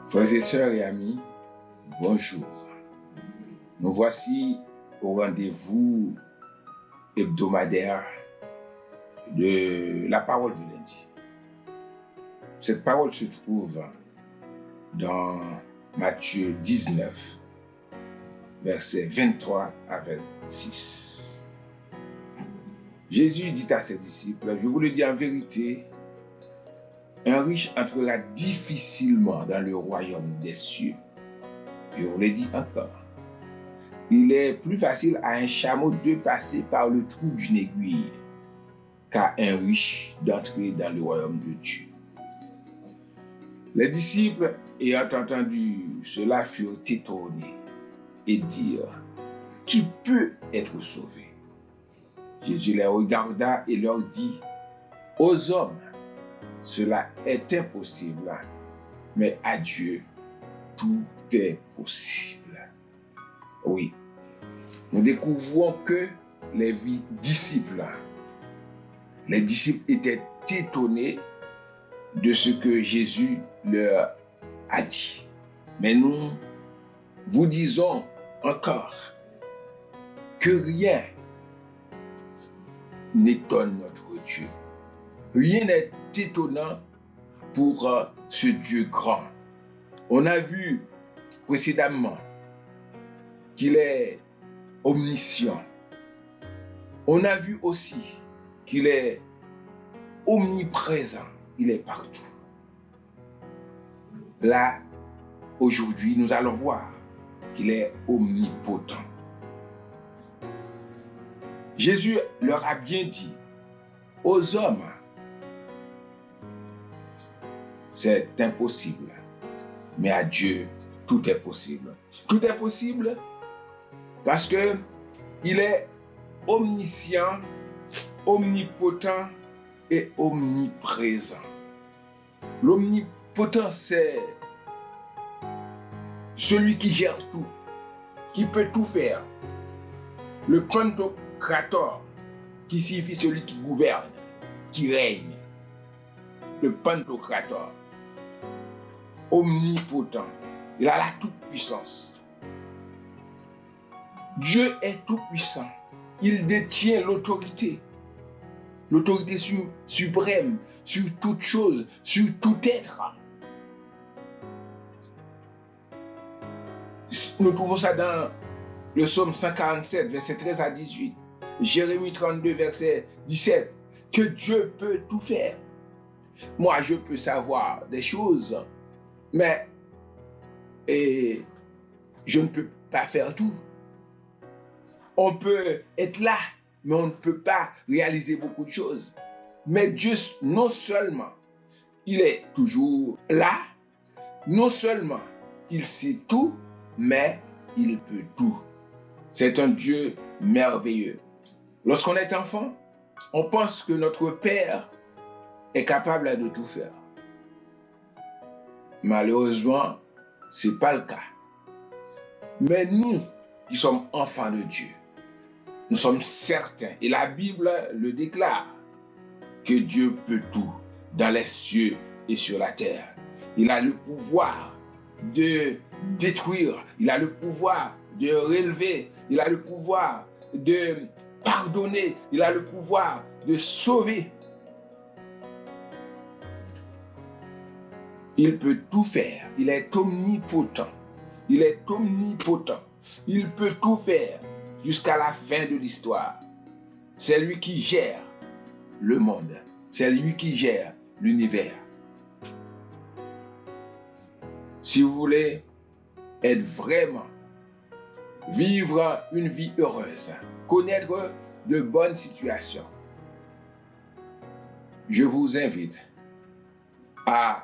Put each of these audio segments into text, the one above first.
Frères et sœurs et amis, bonjour. Nous voici au rendez-vous hebdomadaire de la parole du lundi. Cette parole se trouve dans Matthieu 19, versets 23 à 26. Jésus dit à ses disciples, je vous le dis en vérité, un riche entrera difficilement dans le royaume des cieux. Je vous le dis encore. Il est plus facile à un chameau de passer par le trou d'une aiguille qu'à un riche d'entrer dans le royaume de Dieu. Les disciples, ayant entendu cela, furent étonnés et dirent, qui peut être sauvé? Jésus les regarda et leur dit, aux hommes, cela est impossible, mais à Dieu, tout est possible. Oui, nous découvrons que les disciples étaient étonnés de ce que Jésus leur a dit. Mais nous vous disons encore que rien n'étonne notre Dieu. Rien n'est étonnant pour ce Dieu grand. On a vu précédemment qu'il est omniscient. On a vu aussi qu'il est omniprésent. Il est partout. Là, aujourd'hui, nous allons voir qu'il est omnipotent. Jésus leur a bien dit, aux hommes, c'est impossible, mais à Dieu, tout est possible. Tout est possible parce que il est omniscient, omnipotent et omniprésent. L'omnipotent, c'est celui qui gère tout, qui peut tout faire. Le Pantocrator, qui signifie celui qui gouverne, qui règne. Le Pantocrator, omnipotent, il a la toute-puissance. Dieu est tout-puissant, il détient l'autorité suprême sur toute chose, sur tout être. Nous trouvons ça dans le psaume 147, verset 13 à 18, Jérémie 32, verset 17, que Dieu peut tout faire. Moi, je peux savoir des choses, mais je ne peux pas faire tout. On peut être là, mais on ne peut pas réaliser beaucoup de choses. Mais Dieu, non seulement il est toujours là, non seulement il sait tout, mais il peut tout. C'est un Dieu merveilleux. Lorsqu'on est enfant, on pense que notre Père est capable de tout faire. Malheureusement, ce n'est pas le cas. Mais nous, qui sommes enfants de Dieu, nous sommes certains, et la Bible le déclare, que Dieu peut tout, dans les cieux et sur la terre. Il a le pouvoir de détruire, il a le pouvoir de relever, il a le pouvoir de pardonner, il a le pouvoir de sauver. Il peut tout faire, il est omnipotent, il est omnipotent, il peut tout faire jusqu'à la fin de l'histoire. C'est lui qui gère le monde, c'est lui qui gère l'univers. Si vous voulez être vraiment, vivre une vie heureuse, connaître de bonnes situations, je vous invite à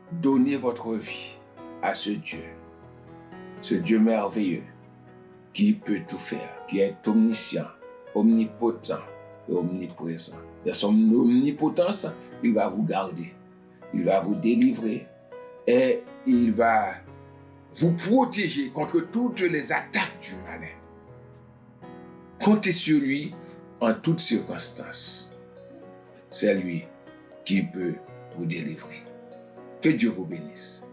donner votre vie à ce Dieu merveilleux qui peut tout faire, qui est omniscient, omnipotent et omniprésent. De son omnipotence, il va vous garder, il va vous délivrer et il va vous protéger contre toutes les attaques du malin. Comptez sur lui en toutes circonstances. C'est lui qui peut vous délivrer. Que Dieu vous bénisse.